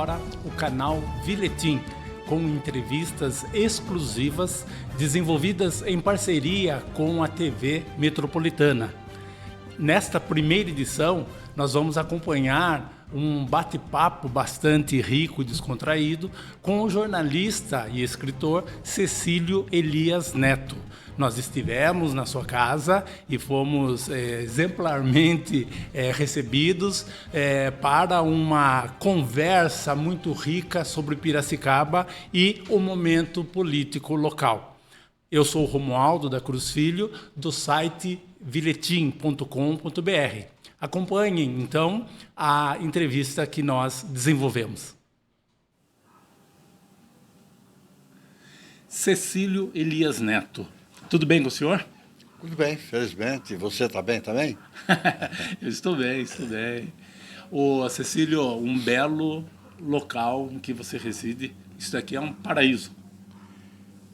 agora o canal Viletim, com entrevistas exclusivas desenvolvidas em parceria com a TV Metropolitana. Nesta primeira edição, nós vamos acompanhar um bate-papo bastante rico e descontraído com o jornalista e escritor Cecílio Elias Neto. Nós estivemos na sua casa e fomos exemplarmente recebidos para uma conversa muito rica sobre Piracicaba e o momento político local. Eu sou o Romualdo da Cruz Filho, do site viletim.com.br. Acompanhem, então, a entrevista que nós desenvolvemos. Cecílio Elias Neto. Tudo bem com o senhor? Tudo bem, felizmente. Você está bem também? Eu estou bem. Ô, Cecílio, um belo local em que você reside. Isso daqui é um paraíso.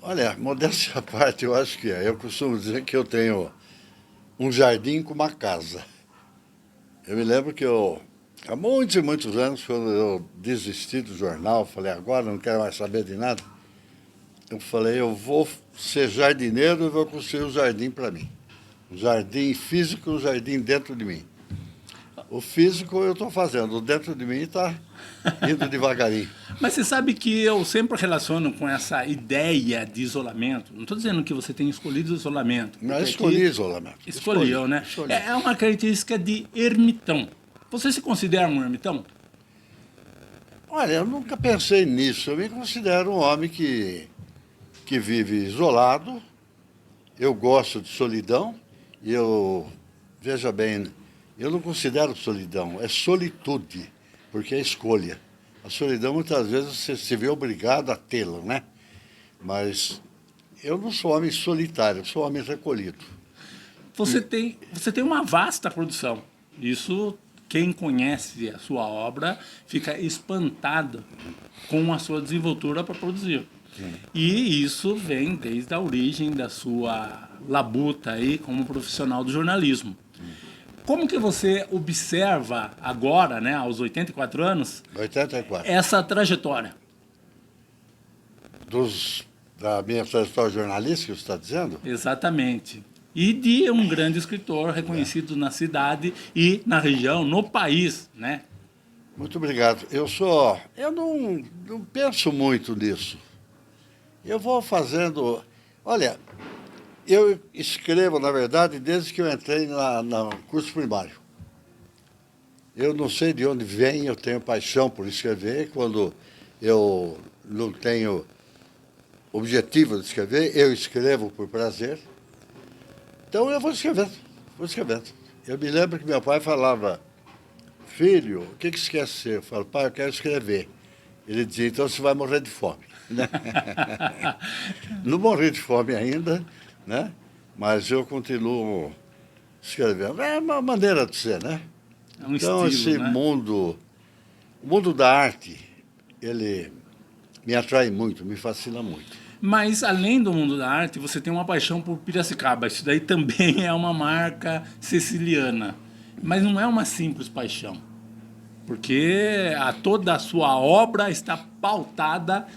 Olha, modéstia à parte, eu acho que é. Eu costumo dizer que eu tenho um jardim com uma casa. Eu me lembro que há muitos e muitos anos, quando eu desisti do jornal, falei, agora não quero mais saber de nada, eu falei, eu vou ser jardineiro e vou construir um jardim para mim. Um jardim físico, um jardim dentro de mim. O físico eu estou fazendo, o dentro de mim está indo devagarinho. Mas você sabe que eu sempre relaciono com essa ideia de isolamento. Não estou dizendo que você tenha escolhido o isolamento. Não, escolhi isolamento. Escolheu, né? Escolhi. É uma característica de ermitão. Você se considera um ermitão? Olha, eu nunca pensei nisso. Eu me considero um homem que vive isolado. Eu gosto de solidão. E veja bem, eu não considero solidão, é solitude, porque é escolha. A solidão, muitas vezes, você se vê obrigado a tê-la, né? Mas eu não sou homem solitário, eu sou homem recolhido. Você tem uma vasta produção. Isso, quem conhece a sua obra, fica espantado com a sua desenvoltura para produzir. E isso vem desde a origem da sua labuta aí como profissional do jornalismo. Como que você observa agora, né, aos 84 anos, 84. essa trajetória? Da minha trajetória jornalística, você está dizendo? Exatamente. E de um grande escritor reconhecido na cidade e na região, no país, né? Muito obrigado. Eu não penso muito nisso. Eu vou fazendo... Olha, eu escrevo, na verdade, desde que eu entrei no curso primário. Eu não sei de onde vem, eu tenho paixão por escrever. Quando eu não tenho objetivo de escrever, eu escrevo por prazer. Então eu vou escrevendo. Eu me lembro que meu pai falava, filho, o que você quer ser? Eu falo, pai, eu quero escrever. Ele dizia, então você vai morrer de fome. Não morri de fome ainda, né? Mas eu continuo escrevendo. É uma maneira de ser, né? É um então, estilo, esse né? mundo, o mundo da arte, ele me atrai muito, me fascina muito. Mas, além do mundo da arte, você tem uma paixão por Piracicaba. Isso daí também é uma marca siciliana. Mas não é uma simples paixão. Porque toda a sua obra está pautada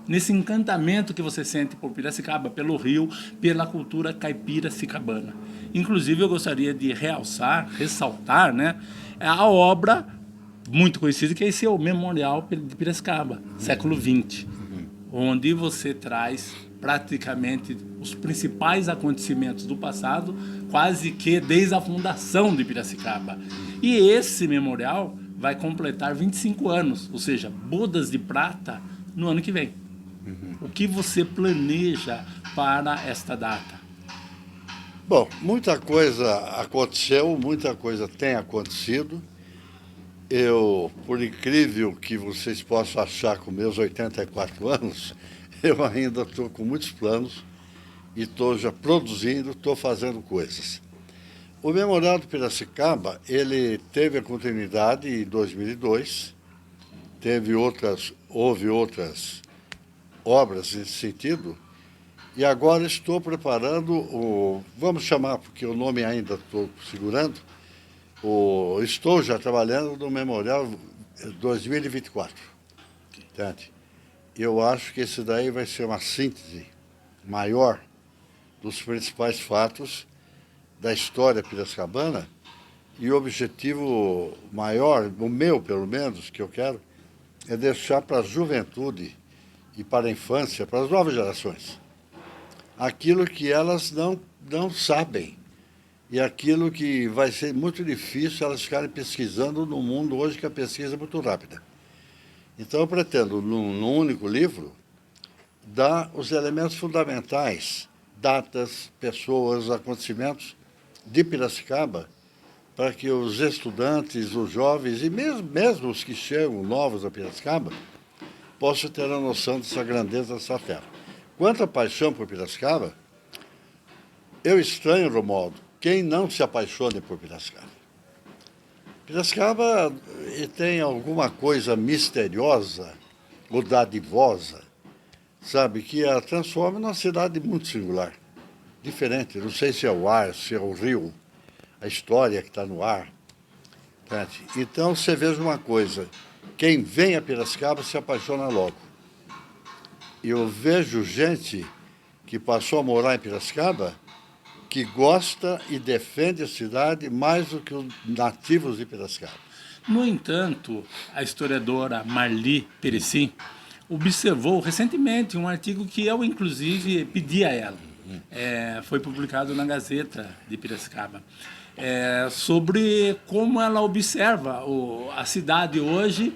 nesse encantamento que você sente por Piracicaba, pelo Rio, pela cultura caipira-cicabana. Inclusive, eu gostaria de ressaltar, né, a obra muito conhecida, que é esse o Memorial de Piracicaba, século XX, onde você traz praticamente os principais acontecimentos do passado, quase que desde a fundação de Piracicaba. E esse memorial vai completar 25 anos, ou seja, bodas de prata no ano que vem. O que você planeja para esta data? Bom, muita coisa aconteceu, muita coisa tem acontecido. Eu, por incrível que vocês possam achar com meus 84 anos, eu ainda estou com muitos planos e estou já produzindo, estou fazendo coisas. O Memorial de Piracicaba, ele teve a continuidade em 2002, houve outras obras nesse sentido, e agora estou preparando, vamos chamar, porque o nome ainda estou segurando, estou já trabalhando no Memorial 2024. Entende? Eu acho que esse daí vai ser uma síntese maior dos principais fatos da história piracicabana, e o objetivo maior, o meu pelo menos, que eu quero, é deixar para a juventude e para a infância, para as novas gerações, aquilo que elas não sabem e aquilo que vai ser muito difícil elas ficarem pesquisando no mundo hoje, que a pesquisa é muito rápida. Então eu pretendo, num único livro, dar os elementos fundamentais, datas, pessoas, acontecimentos de Piracicaba, para que os estudantes, os jovens e mesmo os que chegam novos a Piracicaba possam ter a noção dessa grandeza dessa terra. Quanto à paixão por Piracicaba, eu estranho, Romualdo, quem não se apaixone por Piracicaba. Piracicaba tem alguma coisa misteriosa ou dadivosa, sabe, que a transforma numa cidade muito singular, diferente. Não sei se é o ar, se é o rio, a história que está no ar. Entende? Então, você veja uma coisa, quem vem a Piracicaba se apaixona logo. Eu vejo gente que passou a morar em Piracicaba que gosta e defende a cidade mais do que os nativos de Piracicaba. No entanto, a historiadora Marli Perecim observou recentemente um artigo que eu, inclusive, pedi a ela. Foi publicado na Gazeta de Piracicaba. Sobre como ela observa a cidade hoje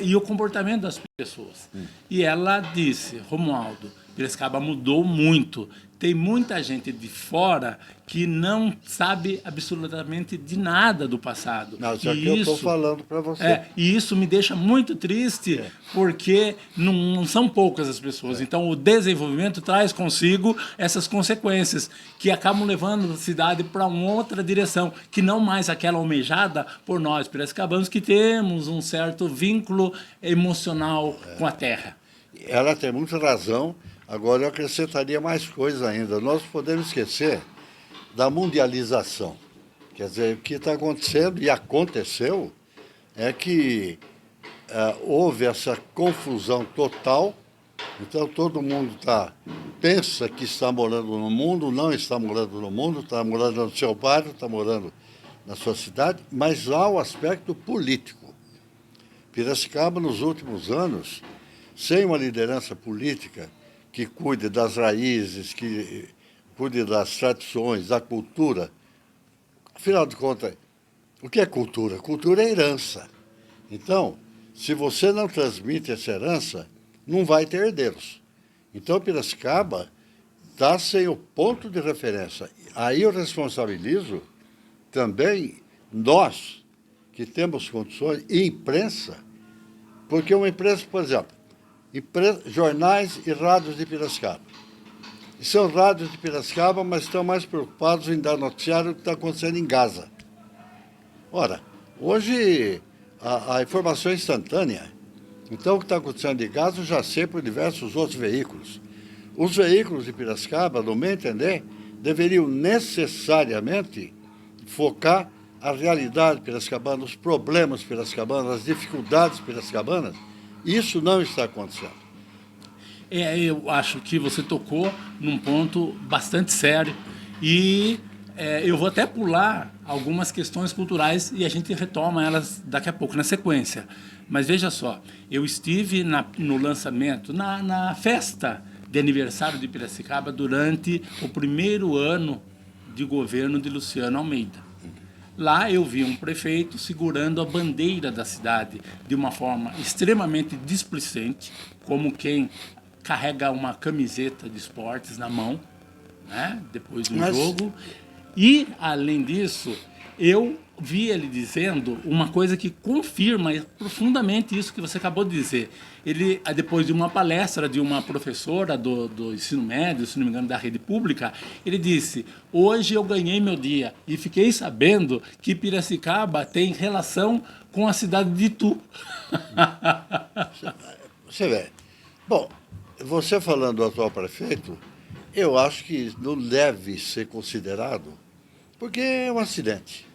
e o comportamento das pessoas. E ela disse, Romualdo, Piracicaba mudou muito. Tem muita gente de fora que não sabe absolutamente de nada do passado. Não, isso aqui eu estou falando para você. E isso me deixa muito triste, porque não são poucas as pessoas. Então, o desenvolvimento traz consigo essas consequências, que acabam levando a cidade para uma outra direção, que não mais aquela almejada por nós, piracicabanos, que temos um certo vínculo emocional com a terra. Ela tem muita razão. Agora, eu acrescentaria mais coisa ainda. Nós podemos esquecer da mundialização. Quer dizer, o que está acontecendo, e aconteceu, é que houve essa confusão total. Então, todo mundo pensa que está morando no mundo, não está morando no mundo, está morando no seu bairro, está morando na sua cidade, mas há o aspecto político. Piracicaba, nos últimos anos, sem uma liderança política que cuide das raízes, que cuide das tradições, da cultura. Afinal de contas, o que é cultura? Cultura é herança. Então, se você não transmite essa herança, não vai ter herdeiros. Então, Piracicaba está sem o ponto de referência. Aí eu responsabilizo também nós, que temos condições, e imprensa, porque uma imprensa, por exemplo, jornais e rádios de Piracicaba. E são rádios de Piracicaba, mas estão mais preocupados em dar noticiário do que está acontecendo em Gaza. Ora, hoje a informação é instantânea. Então, o que está acontecendo em Gaza eu já sei por diversos outros veículos. Os veículos de Piracicaba, no meu entender, deveriam necessariamente focar a realidade piracicabana, os problemas piracicabanos, as dificuldades piracicabanas. Isso não está acontecendo. Eu acho que você tocou num ponto bastante sério e eu vou até pular algumas questões culturais e a gente retoma elas daqui a pouco, na sequência. Mas veja só, eu estive no lançamento, na festa de aniversário de Piracicaba durante o primeiro ano de governo de Luciano Almeida. Lá eu vi um prefeito segurando a bandeira da cidade de uma forma extremamente displicente, como quem carrega uma camiseta de esportes na mão, né, depois do jogo. E, além disso, eu vi ele dizendo uma coisa que confirma profundamente isso que você acabou de dizer. Ele, depois de uma palestra de uma professora do ensino médio, se não me engano, da rede pública, ele disse, hoje eu ganhei meu dia e fiquei sabendo que Piracicaba tem relação com a cidade de Itu. Você vê. Bom, você falando do atual prefeito, eu acho que não deve ser considerado, porque é um acidente.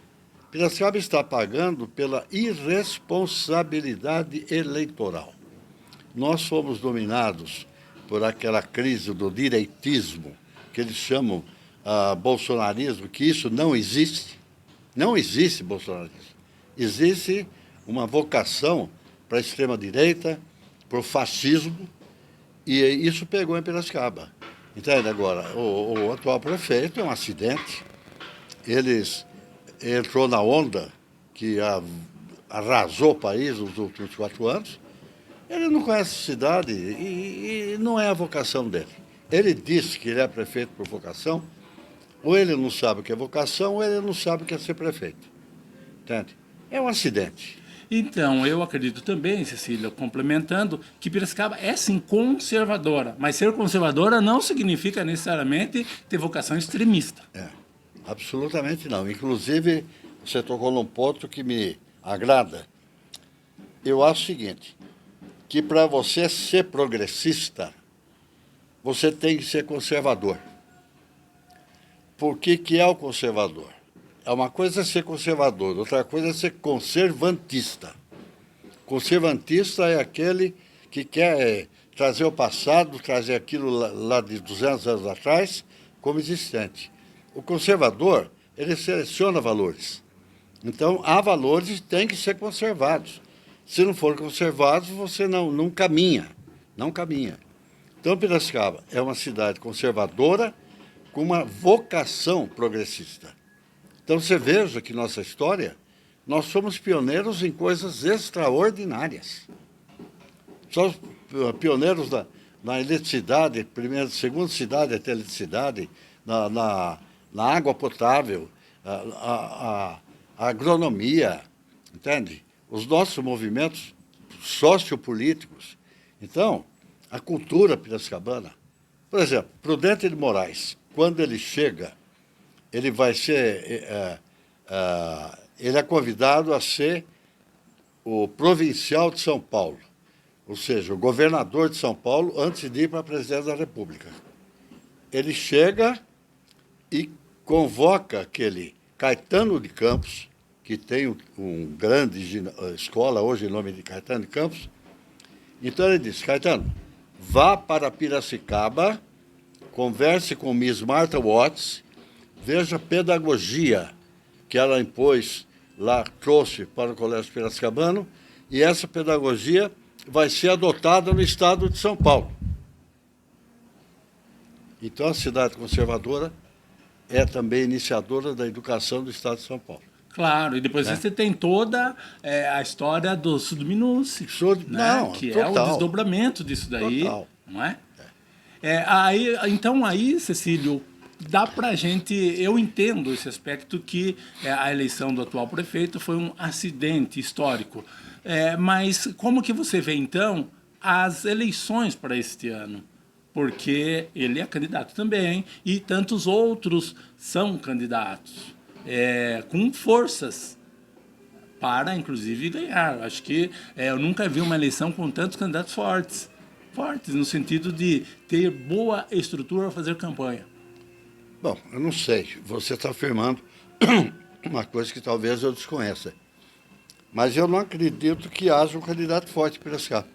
Piracicaba está pagando pela irresponsabilidade eleitoral. Nós fomos dominados por aquela crise do direitismo, que eles chamam bolsonarismo, que isso não existe. Não existe bolsonarismo. Existe uma vocação para a extrema-direita, para o fascismo, e isso pegou em Piracicaba. Entende agora? O atual prefeito é um acidente. Eles entrou na onda que arrasou o país nos últimos 4 anos. Ele não conhece a cidade e não é a vocação dele. Ele disse que ele é prefeito por vocação, ou ele não sabe o que é vocação, ou ele não sabe o que é ser prefeito. Entende? É um acidente. Então, eu acredito também, Cecília, complementando, que Piracicaba é sim conservadora, mas ser conservadora não significa necessariamente ter vocação extremista. Absolutamente não. Inclusive, você tocou num ponto que me agrada. Eu acho o seguinte, que para você ser progressista, você tem que ser conservador. Por que é o conservador? É uma coisa é ser conservador, outra coisa é ser conservantista. Conservantista é aquele que quer trazer o passado, trazer aquilo lá de 200 anos atrás como existente. O conservador, ele seleciona valores. Então, há valores que têm que ser conservados. Se não for conservados, você não caminha. Não caminha. Então, Piracicaba é uma cidade conservadora com uma vocação progressista. Então, você veja que nossa história, nós somos pioneiros em coisas extraordinárias. Somos pioneiros na eletricidade, segunda cidade a ter eletricidade, na água potável, a agronomia, entende? Os nossos movimentos sociopolíticos. Então, a cultura piracicabana. Por exemplo, Prudente de Moraes, quando ele chega, ele vai ser, ele é convidado a ser o provincial de São Paulo, ou seja, o governador de São Paulo, antes de ir para a presidência da República. Ele chega e convoca aquele Caetano de Campos, que tem um grande escola hoje em nome de Caetano de Campos. Então ele diz, Caetano, vá para Piracicaba, converse com Miss Martha Watts, veja a pedagogia que ela impôs lá, trouxe para o Colégio Piracicabano, e essa pedagogia vai ser adotada no estado de São Paulo. Então, a cidade conservadora é também iniciadora da educação do estado de São Paulo. Claro, e depois você tem toda a história do Sudminuce, né? Não, que total. é o desdobramento disso daí, Total. não é? Então aí, Cecílio, dá pra gente, eu entendo esse aspecto que a eleição do atual prefeito foi um acidente histórico, mas como que você vê então as eleições para este ano? Porque ele é candidato também e tantos outros são candidatos com forças para, inclusive, ganhar. Acho que eu nunca vi uma eleição com tantos candidatos fortes. Fortes no sentido de ter boa estrutura para fazer campanha. Bom, eu não sei. Você está afirmando uma coisa que talvez eu desconheça. Mas eu não acredito que haja um candidato forte para Piracicaba.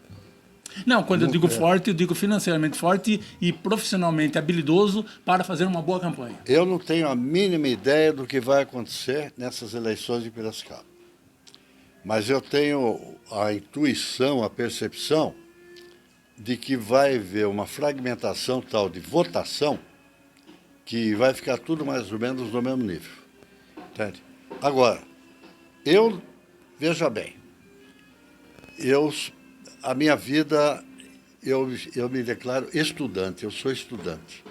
Não, quando eu digo forte, eu digo financeiramente forte e profissionalmente habilidoso para fazer uma boa campanha. Eu não tenho a mínima ideia do que vai acontecer nessas eleições de Piracicaba. Mas eu tenho a intuição, a percepção de que vai haver uma fragmentação tal de votação que vai ficar tudo mais ou menos no mesmo nível. Entende? Agora, veja bem, a minha vida, eu me declaro estudante, eu sou estudante.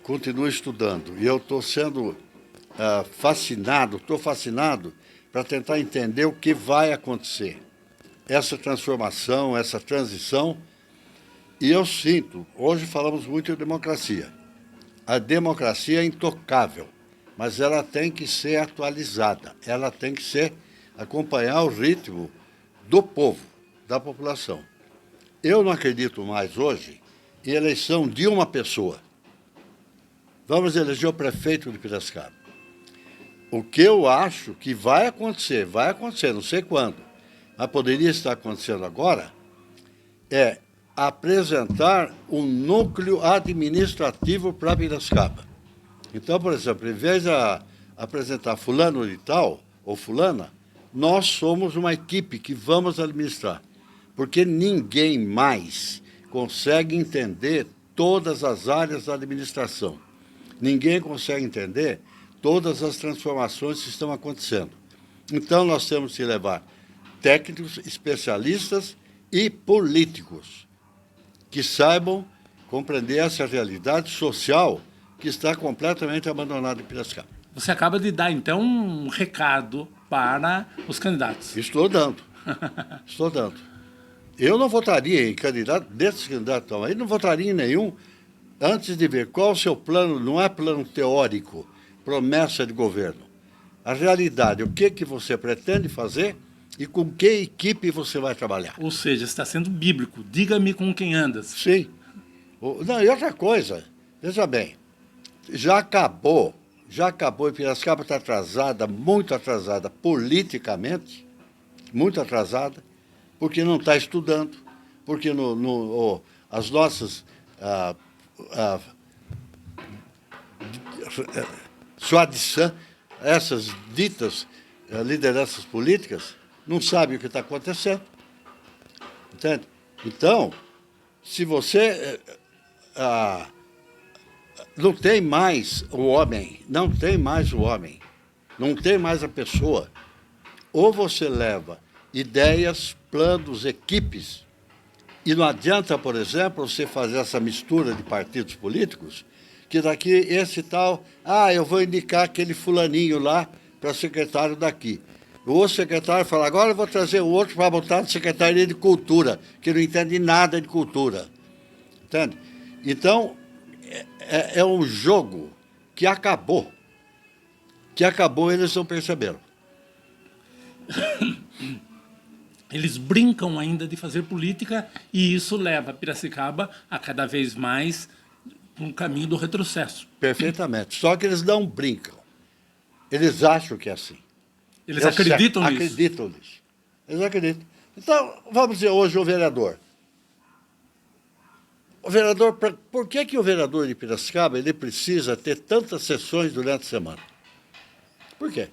Continuo estudando e eu estou sendo fascinado para tentar entender o que vai acontecer. Essa transformação, essa transição, e eu sinto, hoje falamos muito de democracia. A democracia é intocável, mas ela tem que ser atualizada, ela tem que acompanhar o ritmo do povo, da população. Eu não acredito mais hoje em eleição de uma pessoa. Vamos eleger o prefeito de Piracicaba. O que eu acho que vai acontecer, não sei quando, mas poderia estar acontecendo agora, é apresentar um núcleo administrativo para Piracicaba. Então, por exemplo, em vez de apresentar fulano de tal, ou fulana, nós somos uma equipe que vamos administrar. Porque ninguém mais consegue entender todas as áreas da administração. Ninguém consegue entender todas as transformações que estão acontecendo. Então, nós temos que levar técnicos, especialistas e políticos que saibam compreender essa realidade social que está completamente abandonada em Piracicaba. Você acaba de dar, então, um recado para os candidatos. Estou dando. Estou dando. Eu não votaria em candidato, desses candidatos aí, não votaria em nenhum antes de ver qual o seu plano, não é plano teórico, promessa de governo. A realidade, o que você pretende fazer e com que equipe você vai trabalhar. Ou seja, está sendo bíblico. Diga-me com quem andas. Sim. Não, e outra coisa, veja bem, já acabou, e Piracicaba está atrasada, muito atrasada politicamente, muito atrasada, porque não está estudando, porque as nossas soi-disant, essas ditas lideranças políticas, não sabem o que está acontecendo. Entende? Então, se você não tem mais o homem, não tem mais a pessoa, ou você leva ideias, planos, equipes, e não adianta, por exemplo, você fazer essa mistura de partidos políticos, que daqui esse tal, eu vou indicar aquele fulaninho lá para secretário daqui. O outro secretário fala, agora eu vou trazer o outro para botar na Secretaria de Cultura, que não entende nada de cultura. Entende? Então, é um jogo que acabou. Eles não perceberam. Eles brincam ainda de fazer política e isso leva Piracicaba a cada vez mais um caminho do retrocesso. Perfeitamente. Só que eles não brincam. Eles acham que é assim. Eles acreditam nisso. Acreditam nisso. Eles acreditam. Então, vamos dizer hoje o vereador. Por que o vereador de Piracicaba ele precisa ter tantas sessões durante a semana? Por quê?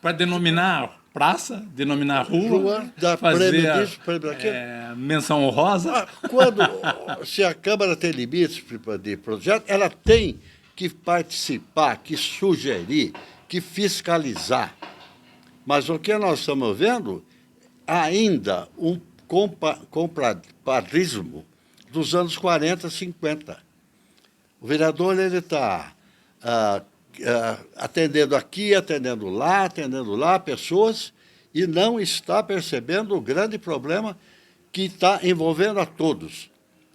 Para denominar praça, denominar rua, dar fazer prêmio disso, prêmio daquilo. Menção honrosa. Se a Câmara tem limites de projeto, ela tem que participar, que sugerir, que fiscalizar. Mas o que nós estamos vendo, ainda um compadrismo dos anos 40, 50. O vereador está atendendo aqui, atendendo lá pessoas, e não está percebendo o grande problema que está envolvendo a todos,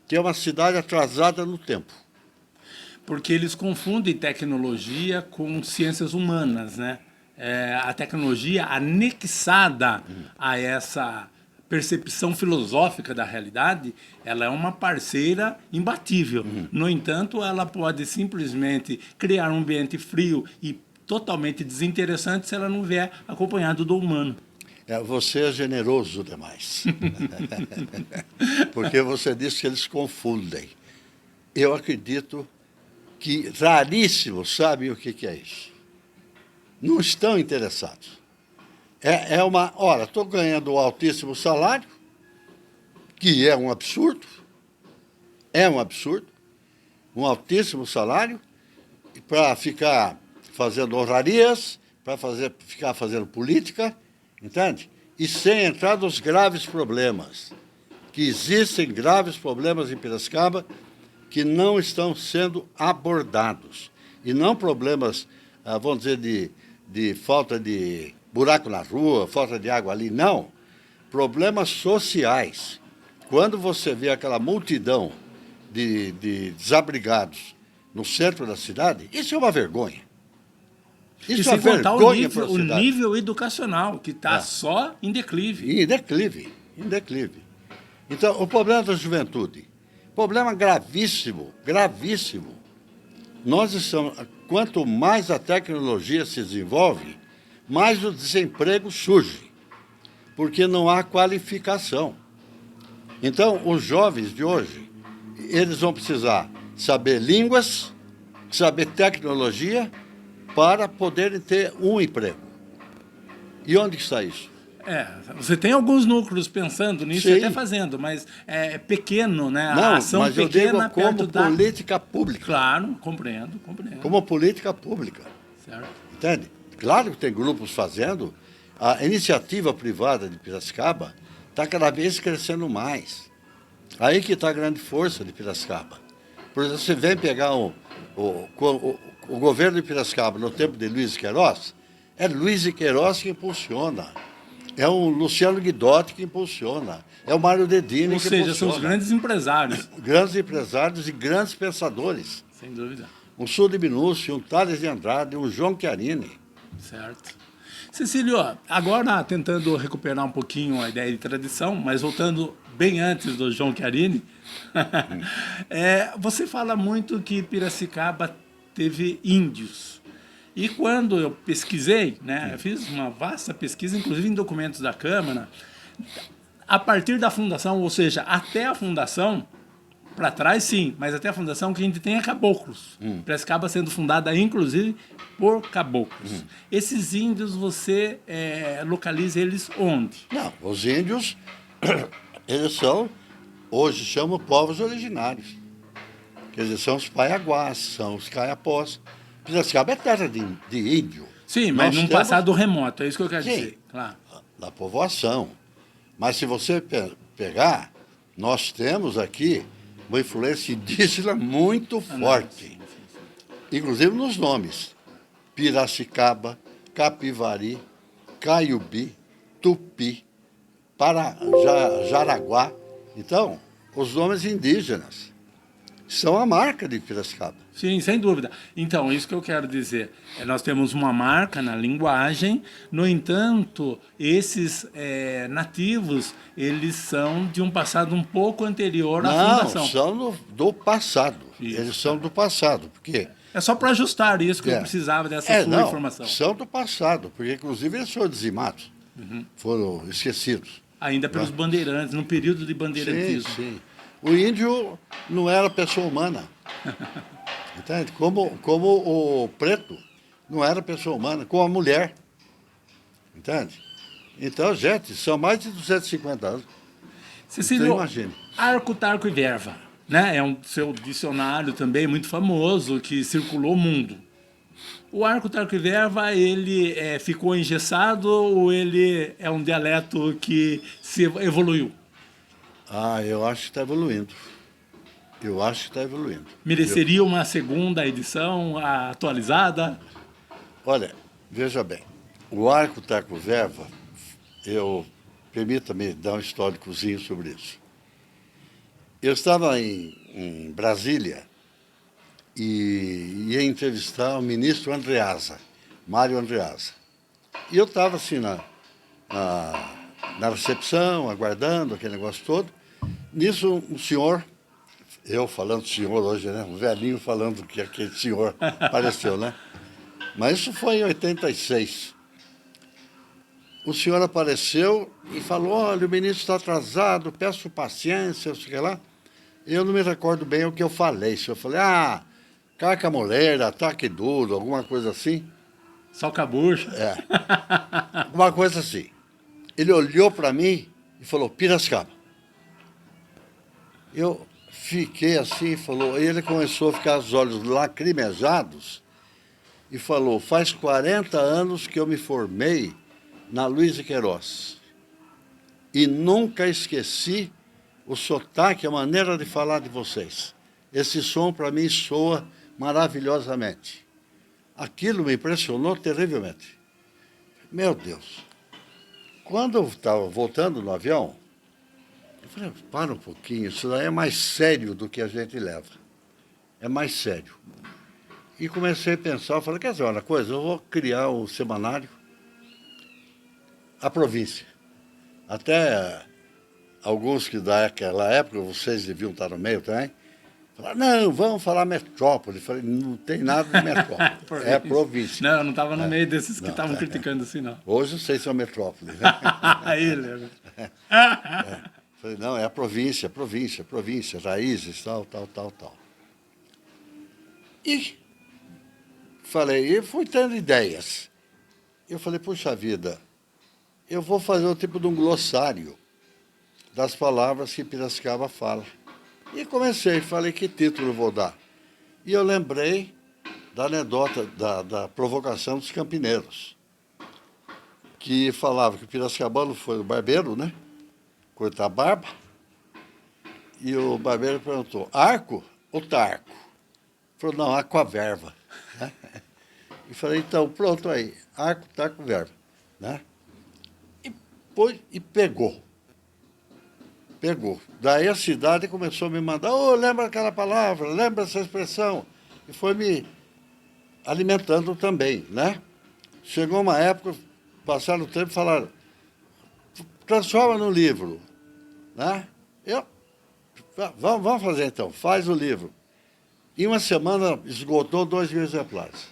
que é uma cidade atrasada no tempo. Porque eles confundem tecnologia com ciências humanas, né? A tecnologia anexada a essa percepção filosófica da realidade, ela é uma parceira imbatível. No entanto, ela pode simplesmente criar um ambiente frio e totalmente desinteressante se ela não vier acompanhado do humano. Você é generoso demais. Porque você disse que eles confundem. Eu acredito que raríssimos sabem o que é isso. Não estão interessados. Ora, estou ganhando um altíssimo salário, que é um absurdo, um altíssimo salário, para ficar fazendo honrarias, para ficar fazendo política, entende? E sem entrar nos graves problemas, que existem graves problemas em Piracicaba que não estão sendo abordados. E não problemas, vamos dizer, de falta de buraco na rua, falta de água ali, não. Problemas sociais. Quando você vê aquela multidão de desabrigados no centro da cidade, isso é uma vergonha. Isso é uma vergonha para a cidade. O nível educacional, que está só em declive. Em declive. Então, o problema da juventude, problema gravíssimo, Nós estamos, quanto mais a tecnologia se desenvolve, mais o desemprego surge, porque não há qualificação. Então, os jovens de hoje, eles vão precisar saber línguas, saber tecnologia, para poderem ter um emprego. E onde está isso? Você tem alguns núcleos pensando nisso Sim. e até fazendo, mas é pequeno, né? Não, A ação mas eu digo pequena perto como da... política pública. Claro, compreendo. Como política pública. Certo. Entende? Claro que tem grupos fazendo. A iniciativa privada de Piracicaba está cada vez crescendo mais. Aí que está a grande força de Piracicaba. Por exemplo, você vem pegar o governo de Piracicaba no tempo de Luiz Queiroz, é Luiz Queiroz que impulsiona. É o Luciano Guidotti que impulsiona. É o Mário Dedini Ou que seja, impulsiona. são os grandes empresários. Grandes empresários e grandes pensadores. Sem dúvida. Um Sully Minúcio, um Tales de Andrade, um João Chiarini. Certo. Cecílio, agora tentando recuperar um pouquinho a ideia de tradição, mas voltando bem antes do João Chiarini, você fala muito que Piracicaba teve índios. E quando eu pesquisei, né, eu fiz uma vasta pesquisa, inclusive em documentos da Câmara, a partir da fundação, ou seja, até a fundação, para trás sim, mas até a fundação que a gente tem é caboclos. Piracicaba sendo fundada, inclusive, por caboclos. Esses índios, você localiza eles onde? Não, os índios, eles são, hoje chamam povos originários. Quer dizer, são os paiaguás, são os caiapós. Piracicaba é terra de índio. Sim, mas num passado remoto, é isso que eu quero dizer. Claro. Da povoação. Mas se você pegar, nós temos aqui uma influência indígena muito forte. Inclusive nos nomes. Piracicaba, Capivari, Caiubi, Tupi, Jaraguá. Então, os nomes indígenas são a marca de Piracicaba. Sim, sem dúvida. Então, isso que eu quero dizer. Nós temos uma marca na linguagem, no entanto, esses nativos, eles são de um passado um pouco anterior à fundação. Não, são do passado. Isso. Eles são do passado, porque... É só para ajustar isso que eu precisava dessa sua informação. São do passado, porque inclusive eles foram dizimados, foram esquecidos. Ainda pelos bandeirantes, no período de bandeirantismo. Sim. O índio não era pessoa humana. Entende? Como o preto não era pessoa humana, como a mulher. Entende? Então, gente, são mais de 250 anos. Cecílio, então, imagine. Arco, Tarco e Verva, né? É um seu dicionário também muito famoso que circulou o mundo. O Arco, Tarco e Verva, ele ficou engessado ou ele é um dialeto que se evoluiu? Eu acho que está evoluindo. Mereceria uma segunda edição atualizada? Olha, veja bem, o Arco, Tarco e Verva, permita-me dar um históricozinho sobre isso. Eu estava em Brasília e ia entrevistar o ministro Andreasa, Mário Andreasa. E eu estava assim na recepção, aguardando aquele negócio todo. Nisso, um senhor, eu falando senhor hoje, né? Um velhinho falando que aquele senhor apareceu, né? Mas isso foi em 86. O senhor apareceu e falou, olha, o ministro está atrasado, peço paciência, não sei o que lá. Eu não me recordo bem o que eu falei. Eu falei, carca moleira, ataque duro, alguma coisa assim. Só cabucho. Alguma coisa assim. Ele olhou para mim e falou, Piracicaba. Eu fiquei assim, e ele começou a ficar os olhos lacrimejados e falou, faz 40 anos que eu me formei na Luiz Queiroz e nunca esqueci o sotaque, a maneira de falar de vocês. Esse som para mim soa maravilhosamente. Aquilo me impressionou terrivelmente. Meu Deus. Quando eu estava voltando no avião, eu falei, para um pouquinho, isso daí é mais sério do que a gente leva. É mais sério. E comecei a pensar, eu falei, quer dizer, uma coisa, eu vou criar um semanário, a província. Até alguns que daquela época, vocês deviam estar no meio também, Falaram, não, vamos falar metrópole. Eu falei, não tem nada de metrópole, é província. Não, eu não estava no meio desses que Não, estavam criticando assim, não. Hoje eu sei se é metrópole. Aí, lembra. Falei, não, é a província, raízes, tal. E falei, e fui tendo ideias. Eu falei, puxa vida, eu vou fazer um tipo de um glossário das palavras que Piracicaba fala. E comecei, falei, que título eu vou dar? E eu lembrei da anedota da provocação dos campineiros, que falava que o piracicabano foi o barbeiro, né? Cortar a barba. E o barbeiro perguntou, arco ou tarco? Ele falou, não, arco com a verva. E falei, então, pronto aí, arco, tarco, verva. Né? E pegou. Daí a cidade começou a me mandar, lembra aquela palavra, lembra essa expressão? E foi me alimentando também, né? Chegou uma época, passaram o tempo e falaram, transforma num livro, né? Vamos fazer então, faz o livro. Em uma semana esgotou 2.000 exemplares.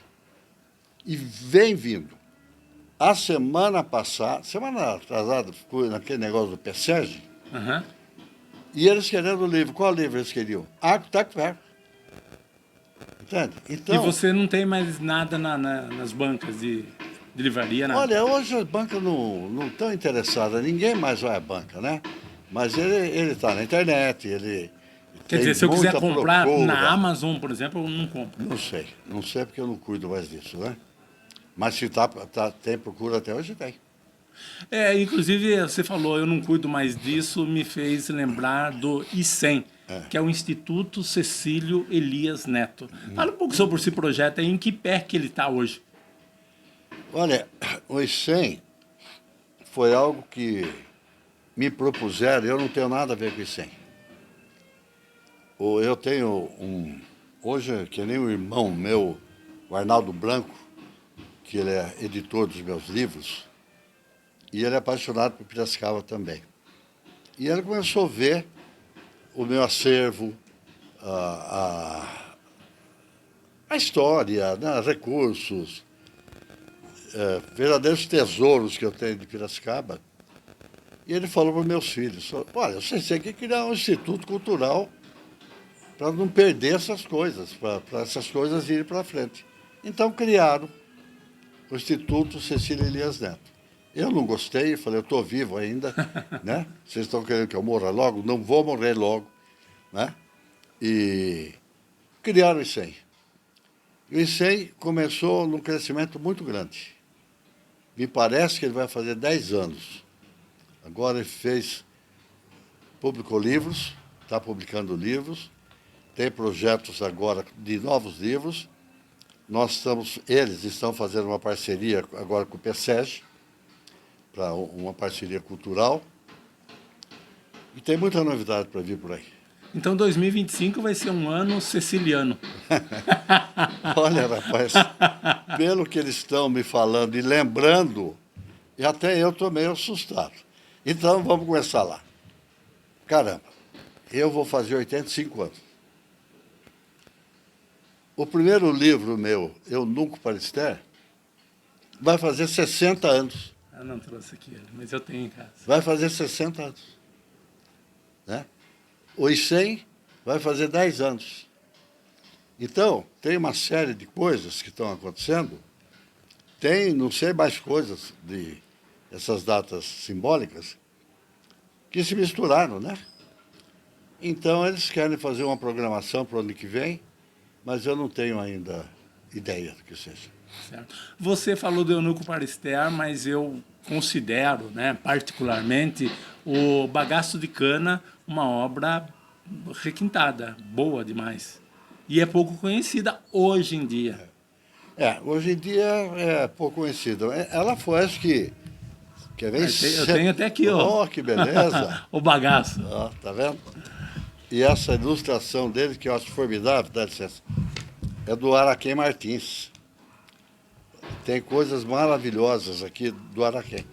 E vem vindo. A semana atrasada, ficou naquele negócio do PSEG, e eles querendo o livro. Qual livro eles queriam? Arco, Taco, Verbo. Entende? Então, e você não tem mais nada nas bancas de livraria, nada? olha, hoje as bancas não estão interessadas, ninguém mais vai à banca, né? Mas ele está na internet, ele Quer tem dizer, se eu quiser muita comprar procura. na Amazon, por exemplo, eu não compro. Não sei porque eu não cuido mais disso, né? Mas se tem procura até hoje, tem. Inclusive, você falou, eu não cuido mais disso, me fez lembrar do ICEM, que é o Instituto Cecílio Elias Neto. Fala um pouco sobre esse projeto aí, em que pé que ele está hoje. Olha, o ICEM foi algo que me propuseram, eu não tenho nada a ver com o ICEM. Eu tenho hoje, que nem um irmão meu, o Arnaldo Branco, que ele é editor dos meus livros, e ele é apaixonado por Piracicaba também. E ele começou a ver o meu acervo, a história, né, recursos, verdadeiros tesouros que eu tenho de Piracicaba. E ele falou para os meus filhos, olha, vocês têm que criar um instituto cultural para não perder essas coisas, para essas coisas irem para frente. Então criaram o Instituto Cecílio Elias Neto. Eu não gostei, falei, eu estou vivo ainda, né? Vocês estão querendo que eu morra logo? Não vou morrer logo, né? E criaram o ICEM. E o ICEM começou num crescimento muito grande. Me parece que ele vai fazer 10 anos. Agora ele publicou livros, está publicando livros, tem projetos agora de novos livros. Eles estão fazendo uma parceria agora com o PSEG, para uma parceria cultural. E tem muita novidade para vir por aí. Então 2025 vai ser um ano ceciliano. Olha, rapaz, pelo que eles estão me falando e lembrando, e até eu estou meio assustado. Então vamos começar lá. Caramba, eu vou fazer 85 anos. O primeiro livro meu, Eunuco para Esther, vai fazer 60 anos. Eu não trouxe aqui, mas eu tenho em casa. Vai fazer 60 anos. Né? O ICEM vai fazer 10 anos. Então, tem uma série de coisas que estão acontecendo. Tem, não sei mais coisas essas datas simbólicas que se misturaram, né? Então, eles querem fazer uma programação para o ano que vem, mas eu não tenho ainda ideia do que seja. Certo. Você falou do Eunuco para Esther, mas eu considero, né, particularmente, o Bagaço de Cana uma obra requintada, boa demais. E é pouco conhecida hoje em dia. Hoje em dia é pouco conhecida. Ela foi, acho que... Quer ver? Eu tenho até aqui, ó. Oh, que beleza! O bagaço. Ó, tá vendo? E essa ilustração dele, que eu acho formidável, dá licença, é do Araquém Martins. Tem coisas maravilhosas aqui do Araquém.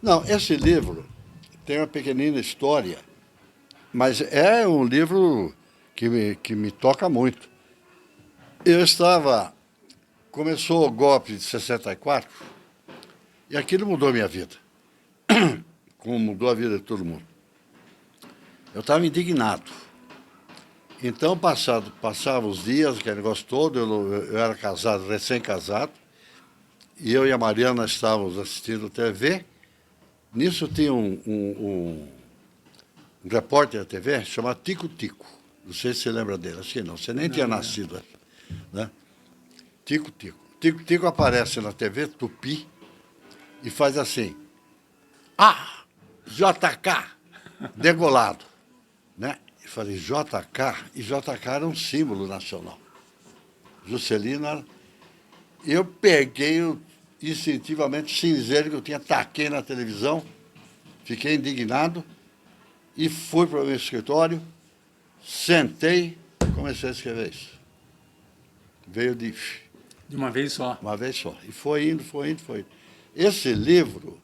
Não, esse livro tem uma pequenina história, mas é um livro que me toca muito. Começou o golpe de 64 e aquilo mudou minha vida, como mudou a vida de todo mundo. Eu estava indignado. Então, passava os dias, aquele negócio todo, eu era casado, recém-casado, e eu e a Mariana estávamos assistindo TV. Nisso tinha um repórter da TV chamado Tico Tico. Não sei se você lembra dele, acho que não, você nem tinha nascido. Né? Tico Tico. Tico Tico aparece na TV Tupi e faz assim: "Ah, JK, degolado." Né? Eu falei, JK, e JK era um símbolo nacional. Juscelino era... Eu peguei instintivamente o cinzeiro que eu tinha, taquei na televisão, fiquei indignado e fui para o meu escritório, sentei e comecei a escrever isso. Veio de uma vez só. uma vez só. E foi indo, foi indo, foi indo. Esse livro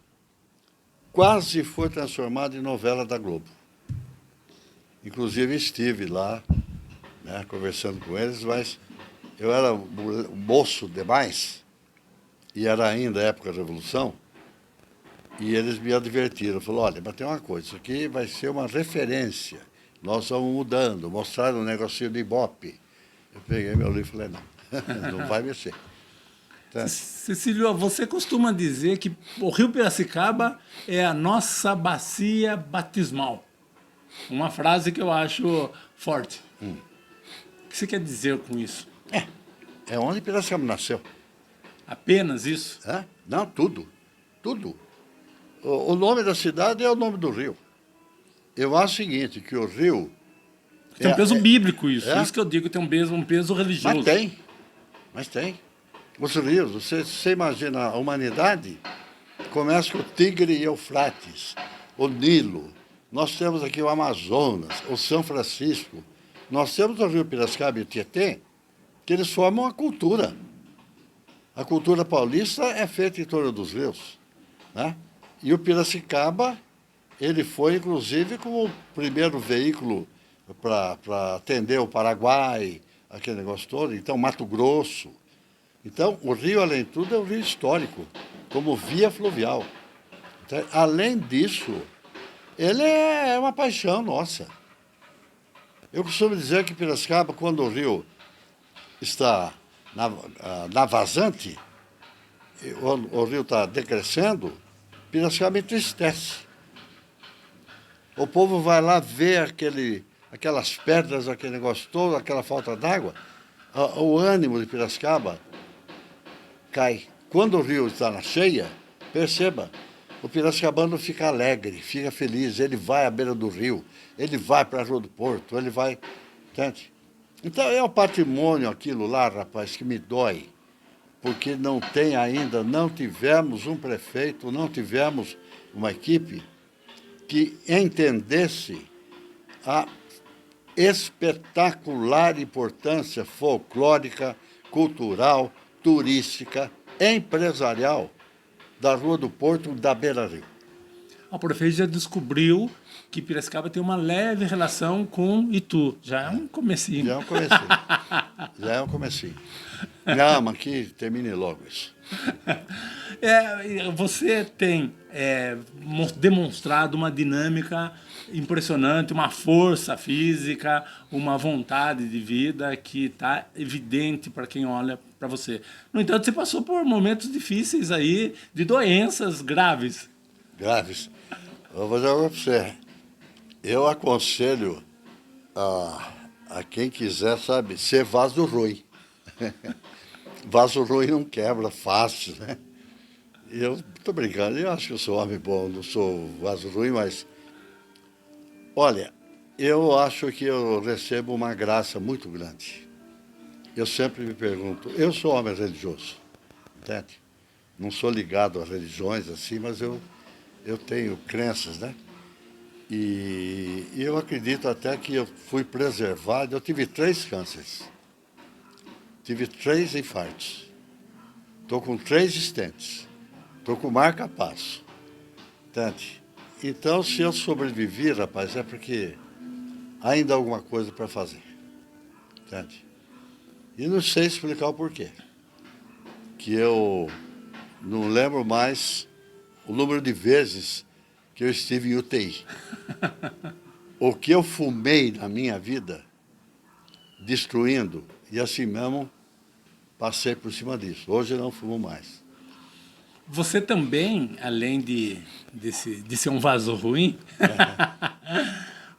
quase foi transformado em novela da Globo. Inclusive estive lá, né, conversando com eles, mas eu era moço demais, e era ainda a época da Revolução, e eles me advertiram, falaram, olha, mas tem uma coisa, isso aqui vai ser uma referência, nós vamos mudando, mostraram um negocinho de Ibope. Eu peguei meu livro e falei, não, não vai mexer. Tá? Cecílio, você costuma dizer que o Rio Piracicaba é a nossa bacia batismal. Uma frase que eu acho forte. O que você quer dizer com isso? É onde Piracicaba nasceu. Apenas isso? É? Não, tudo. Tudo. O nome da cidade é o nome do rio. Eu acho o seguinte, que o rio... Tem um peso bíblico isso. É? Isso que eu digo, tem um peso religioso. Mas tem. Mas tem. Os rios, você imagina, a humanidade começa com o Tigre e Eufrates, o Nilo. Nós temos aqui o Amazonas, o São Francisco. Nós temos o Rio Piracicaba e o Tietê, que eles formam a cultura. A cultura paulista é feita em torno dos rios. Né? E o Piracicaba, ele foi, inclusive, como o primeiro veículo para atender o Paraguai, aquele negócio todo. Então, Mato Grosso. Então, o rio, além de tudo, é um rio histórico, como via fluvial. Então, além disso, ele é uma paixão nossa. Eu costumo dizer que Piracicaba, quando o rio está na vazante, o rio está decrescendo, Piracicaba entristece. O povo vai lá ver aquelas pedras, aquele negócio todo, aquela falta d'água, o ânimo de Piracicaba cai. Quando o rio está na cheia, perceba, o piracicabano fica alegre, fica feliz, ele vai à beira do rio, ele vai para a Rua do Porto, ele vai... Entende? Então é o patrimônio aquilo lá, rapaz, que me dói, porque não tivemos um prefeito, não tivemos uma equipe que entendesse a espetacular importância folclórica, cultural, turística, empresarial da Rua do Porto, da Beira Rio. O prefeito já descobriu que Piracicaba tem uma leve relação com Itu. Já é um comecinho. Já é um comecinho. Já é um comecinho. Não, mas que termine logo isso. Você tem demonstrado uma dinâmica impressionante, uma força física, uma vontade de vida que está evidente para quem olha para você. No entanto, você passou por momentos difíceis aí, de doenças graves. Graves. Eu vou dizer para você. Eu aconselho a quem quiser, sabe, ser vaso ruim. Vaso ruim não quebra fácil, né? E eu estou brincando, eu acho que eu sou homem bom, não sou vaso ruim, mas... Olha, eu acho que eu recebo uma graça muito grande. Eu sempre me pergunto, eu sou homem religioso, entende? Não sou ligado a religiões assim, mas eu tenho crenças, né? E eu acredito até que eu fui preservado. Eu tive 3 cânceres, tive 3 infartos, estou com 3 stents, estou com marca-passo, entende? Então, se eu sobrevivi, rapaz, é porque ainda há alguma coisa para fazer. entende? E não sei explicar o porquê. Que eu não lembro mais o número de vezes que eu estive em UTI. O que eu fumei na minha vida, destruindo, e assim mesmo passei por cima disso. Hoje eu não fumo mais. Você também, além de ser um vaso ruim,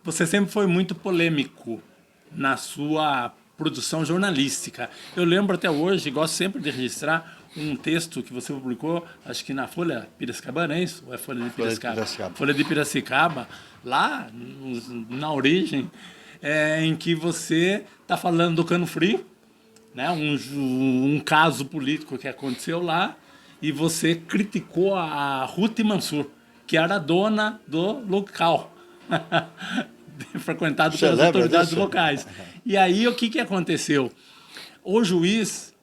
você sempre foi muito polêmico na sua produção jornalística. Eu lembro até hoje, gosto sempre de registrar um texto que você publicou, acho que na Folha Piracicabana, é isso? Ou é Folha de Piracicaba? Folha de Piracicaba, lá na origem, em que você está falando do Cano Frio, né? Um caso político que aconteceu lá, e você criticou a Ruth Mansur, que era a dona do local, frequentado pelas autoridades locais. E aí, o que aconteceu? O juiz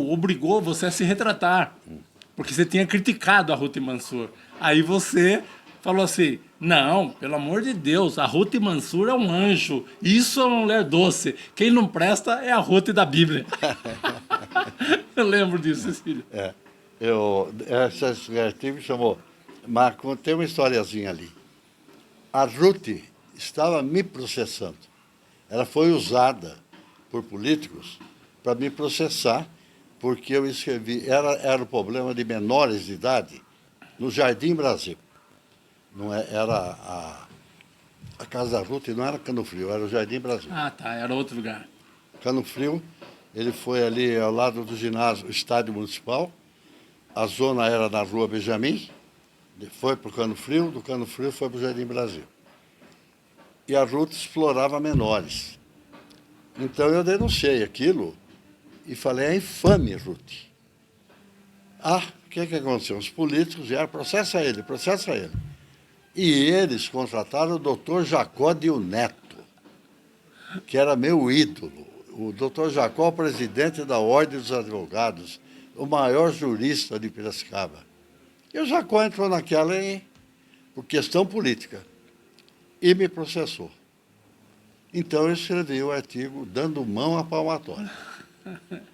obrigou você a se retratar, porque você tinha criticado a Ruth Mansur. Aí você falou assim, não, pelo amor de Deus, a Ruth Mansur é um anjo, isso é uma mulher doce, quem não presta é a Ruth da Bíblia. Eu lembro disso, Cecílio. Esse artigo chamou, mas tem uma historiazinha ali. A Ruth estava me processando. Ela foi usada por políticos para me processar, porque eu escrevi, era o problema de menores de idade no Jardim Brasil. Não era a casa da Ruth, não era Cano Frio, era o Jardim Brasil. Ah, tá, era outro lugar. Cano Frio, ele foi ali ao lado do ginásio, estádio municipal. A zona era na Rua Benjamin, foi para o Cano Frio, do Cano Frio foi para o Jardim Brasil. E a Ruth explorava menores. Então eu denunciei aquilo e falei, é infame, Ruth. O que aconteceu? Os políticos vieram, processa ele. E eles contrataram o doutor Jacó Dil Neto, que era meu ídolo. O doutor Jacó, presidente da Ordem dos Advogados, o maior jurista de Piracicaba. E o Jacó entrou naquela por questão política e me processou. Então eu escrevi o artigo dando mão à palmatória.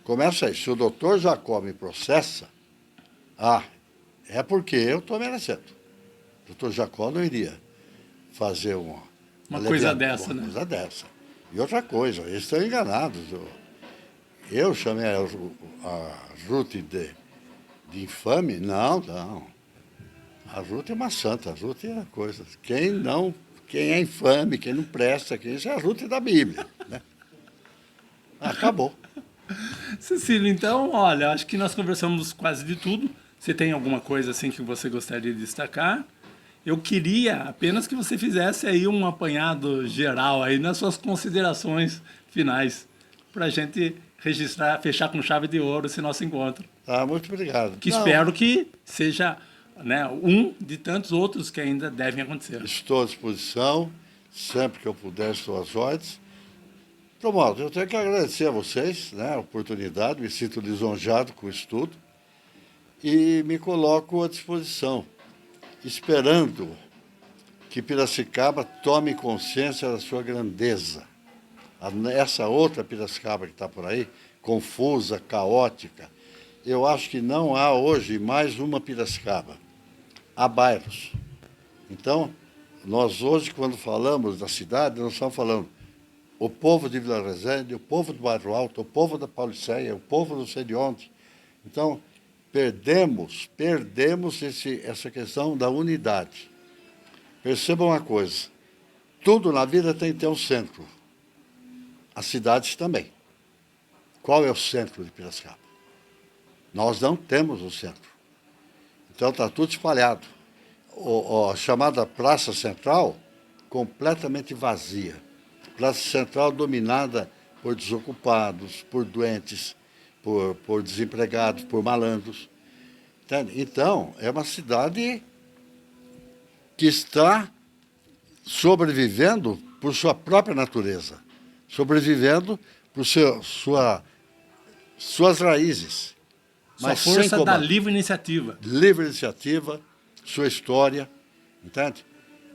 Começa aí, se o doutor Jacó me processa, é porque eu estou merecendo. O doutor Jacó não iria fazer uma coisa dessa, uma né? coisa dessa. E outra coisa, eles estão enganados. Eu chamei a Ruth de infame? Não. A Ruth é uma santa, a Ruth é coisa. Quem é infame, quem não presta, isso é a Ruth da Bíblia. Né? Acabou. Cecílio, então, olha, acho que nós conversamos quase de tudo. Você tem alguma coisa assim que você gostaria de destacar? Eu queria apenas que você fizesse aí um apanhado geral aí nas suas considerações finais, para a gente registrar, fechar com chave de ouro esse nosso encontro. Muito obrigado. Espero que seja, né, um de tantos outros que ainda devem acontecer. Estou à disposição, sempre que eu puder, estou às ordens. Romualdo, eu tenho que agradecer a vocês, né, a oportunidade, me sinto lisonjado com o estudo e me coloco à disposição, esperando que Piracicaba tome consciência da sua grandeza. Essa outra Piracicaba que está por aí, confusa, caótica, eu acho que não há hoje mais uma Piracicaba. Há bairros. Então, nós hoje, quando falamos da cidade, nós estamos falando o povo de Vila Resende, o povo do Bairro Alto, o povo da Pauliceia, o povo não sei de onde. Então, perdemos essa questão da unidade. Perceba uma coisa, tudo na vida tem que ter um centro. As cidades também. Qual é o centro de Piracicaba? Nós não temos o centro. Então está tudo espalhado. A chamada Praça Central, completamente vazia. Praça Central dominada por desocupados, por doentes, por desempregados, por malandros. Entende? Então, é uma cidade que está sobrevivendo por sua própria natureza, sobrevivendo por suas raízes. Sua força da livre iniciativa. Livre iniciativa, sua história, entende?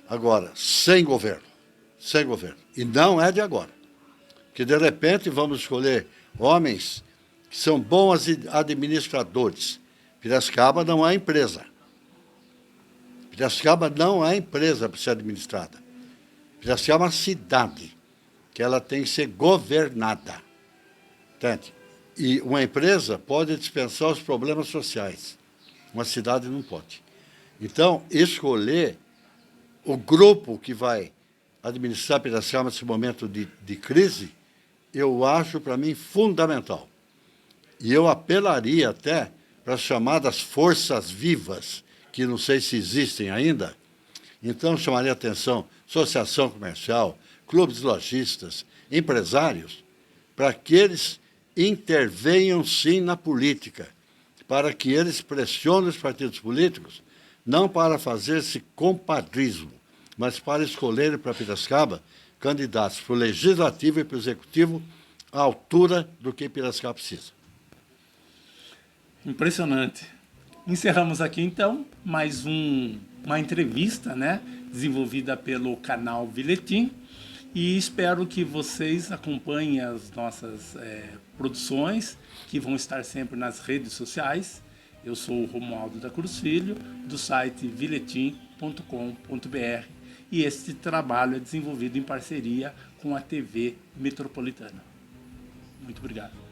Agora, sem governo. E não é de agora. Que de repente vamos escolher homens que são bons administradores. Piracicaba não é empresa. Piracicaba não é empresa para ser administrada. Piracicaba é uma cidade, que ela tem que ser governada. Entende? E uma empresa pode dispensar os problemas sociais. Uma cidade não pode. Então, escolher o grupo que vai administrar Piracicaba nesse momento de crise, eu acho, para mim, fundamental. E eu apelaria até para as chamadas forças vivas, que não sei se existem ainda. Então, chamaria atenção associação comercial, clubes lojistas, empresários, para que eles intervenham, sim, na política, para que eles pressionem os partidos políticos, não para fazer esse compadrismo, mas para escolherem para Piracicaba candidatos para o Legislativo e para o Executivo à altura do que Piracicaba precisa. Impressionante. Encerramos aqui, então, mais uma entrevista, né, desenvolvida pelo canal Viletim, e espero que vocês acompanhem as nossas produções, que vão estar sempre nas redes sociais. Eu sou o Romualdo da Cruz Filho, do site viletim.com.br, e este trabalho é desenvolvido em parceria com a TV Metropolitana. Muito obrigado.